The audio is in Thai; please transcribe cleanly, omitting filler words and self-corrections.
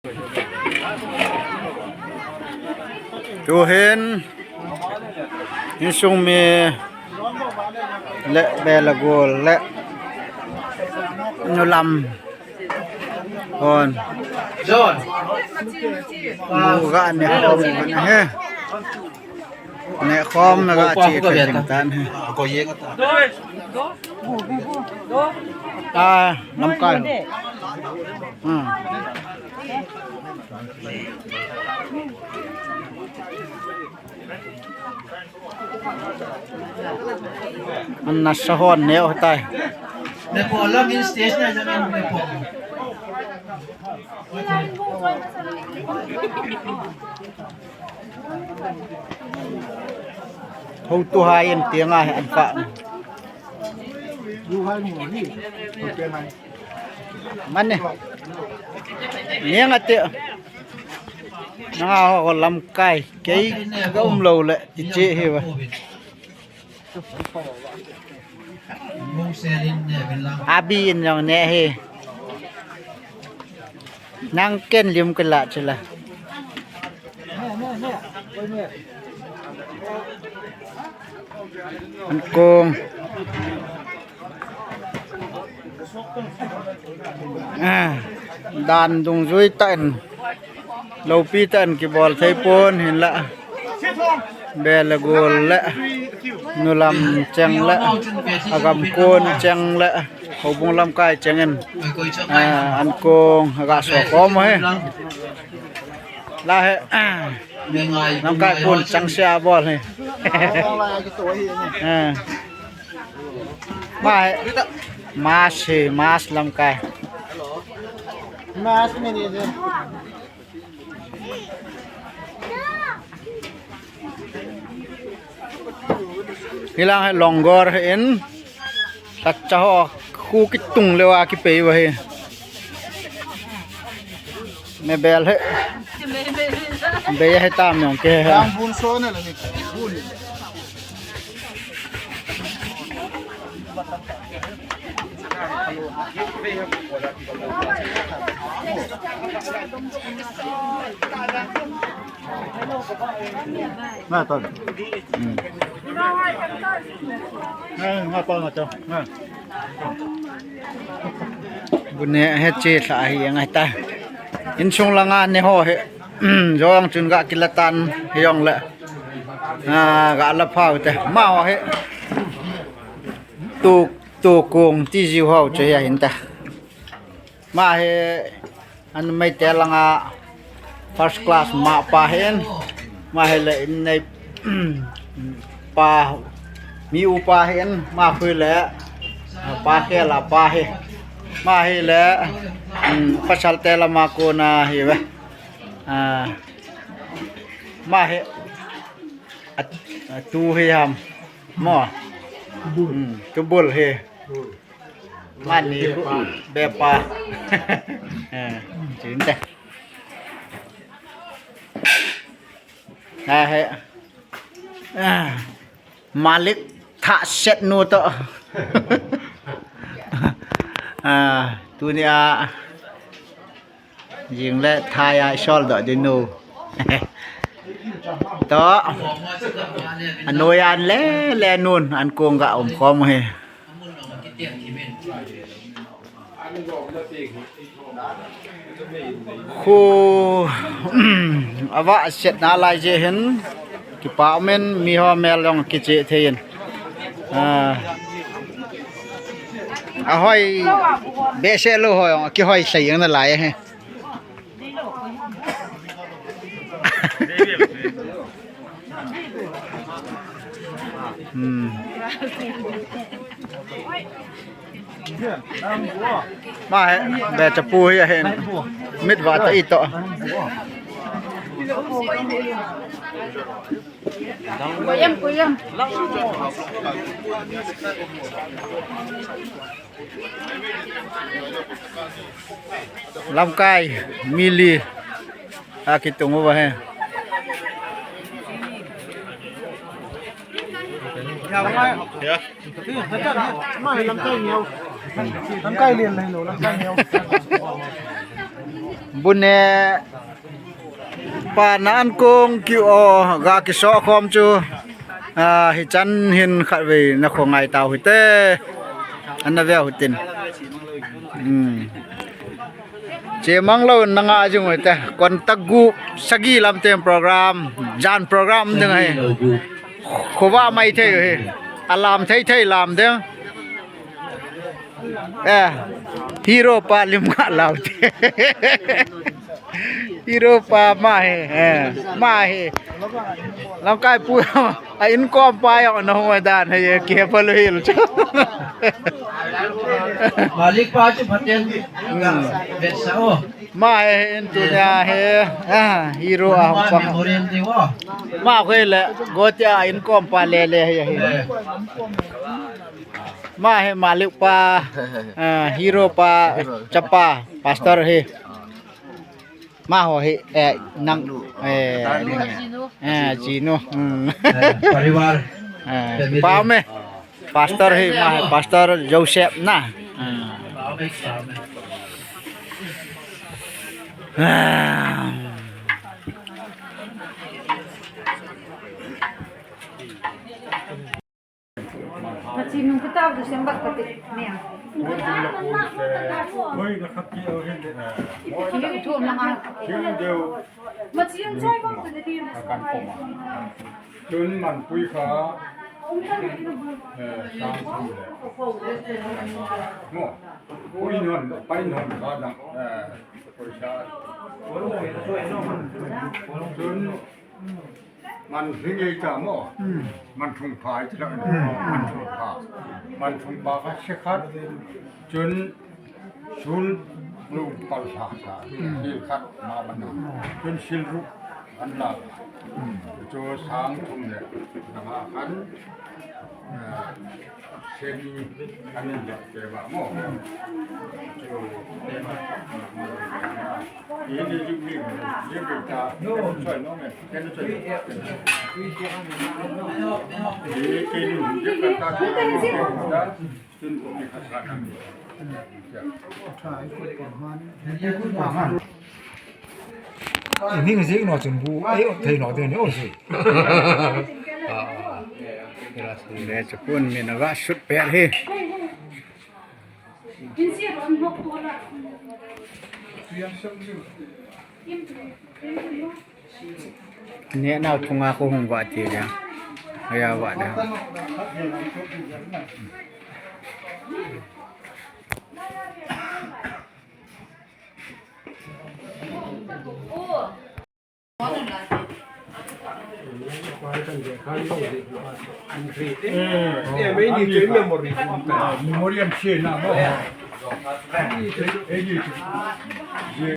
ดูเห็นนี่ซุงมีและเบลโกลและนุลำคนมูกะเนี่ยคอมกันนะเฮ้เนี่ยคอมแล้วก็จีบกันตันเฮ้น้ำไก่มันน่าสะฮ้อนแนวตายในพอล็อกอินสเตชันจะเป็นในพอฮู้ตัวหายเตียงอ่ะอันฝะดูให้หมูนี่เป็นไงมันนี่เนียงอ่ะเตะน้าก็ลำไก่ไก่ก็โลเลยเจ๊เฮ้วะอาบีนอย่างเนี้ยเฮนั่งเก้นลิมกันละใช่ละมันโกงด่านตรงซุยตันเราปีตันกีบอลใช้ปนเห็นละเบลโกลและนุลำจังและอากำโกนจังและเขาบุงลำไก่จังเงินอันโกงอากาศสกอมเฮ้ลาเฮลำไก่โกนจังเสียบอลเลยมาสิมาสลำไก่มาสไม่ดีเลยhilang hai longgor hin tachaho khu ki tung lewa ki pe wa he me bel he be he tam yong ke tam bun so ne la ni bunมาต้นมาต้นมาจ้ะบุญเนี่ยเฮ็ดเจสาหิยังไงตาอินชงละงานในห้อเฮยองจุนกะกิลตันเฮยองละกะละพาวแต่มาเฮตูกงที่จิวเฮาจะเห็นตามาเฮอันไม่แต่ละงา first class มาปาเห็นมาเฮเลยในปามีอุปาเห็นมาคุยแล้วปาแค่ละปาเฮมาเฮแล้วปัสสัลเตละมาโกนาเฮเวมาเฮตูเฮยามมอตุบุลเฮมันนี่เบปาจริงแต่เฮมาลิกทะเซตนูตตัวนี้ยิงและทายชอลดอดิโนต่ออันโนยันแลนูนอันโกงกะอมคอมเฮคูอาวะเสร็จนาลายเจเห็นกิปาเมนมีฮอเมลลองกิเจเทียนห้อยเบเชลูห้อยกี่ห้อยใส่ยังนั่นหลายฮะมาแบบจะปูให้เห็นมิดว่าตะอีต่อKuyam. Lamkai mili kita mau bahaya. Ya. Mai lamkai nhiều. Lamkai liền này lỗ lamkai nhiều. บุญเนปานานกงกิโอกากิโซคอมจูฮิจันหินขัดเวนคงไงตาวหิเตอันนั้นเวลหิตินเจมังเรานังอาจุงหิเตคนตักกูสกีลำเต็มโปรแกรมจานโปรแกรมยังไงขว่าไม่เท่เหรออารามเท่ลามเด้อฮีโร่ปาลิมกะลาวเตฮีโร่ปามาเฮมาเฮลำกายปูอินกอมปายออกนหัวดานเฮเก็บพลหิลจ้ะ Balik pa aja paten. Betsa o. มาเฮอินตุเนียเฮฮีโร่อ่ะ Ma memorial di wo. มาเคยแหละโกเตอินกอมปาเลเลเฮมาเฮมาลิกปาฮีโร่ปาจัปปาพาสเตอร์เฮมาโหเฮนังจีโน Pariwar. paham me pastor he mah pastor Joseph nah Masih nunggu tahu tu sembak petik ni. Ini tu nama. Masih yang saya bang tu jadi. จนมันปุยขาตามทำเลยโม่ปุยนอนไปนอนก็ดังปุยชาจนมันถึงไอ้จ่าโม่มันทุ่งพายจะได้มันทุ่งพามันทุ่งปากเชคัดจนชุนลูกปัลชาชาที่คัดมาบันดาจนชิลรุอันลาโจสางทุ่งเนี่ยนะคันเชนีอันนี้จะเก็บโม่โจยี่นี่ยุคนี้ยี่เป็นจ่าช่วยน้องเนี่ยแค่ช่วยยี่เป็นยี่เป็นการช่วยน้องจนผมมีขัดขันนี่ก็สิเนาะจนบูไอ้ไทยเนาะเดี๋ยวนี้โอ้สิ le chapun me naga shut per he Ini orang mau pulang. ne na thunga ko hung wa ti ya aya wa da memoriam chen na mo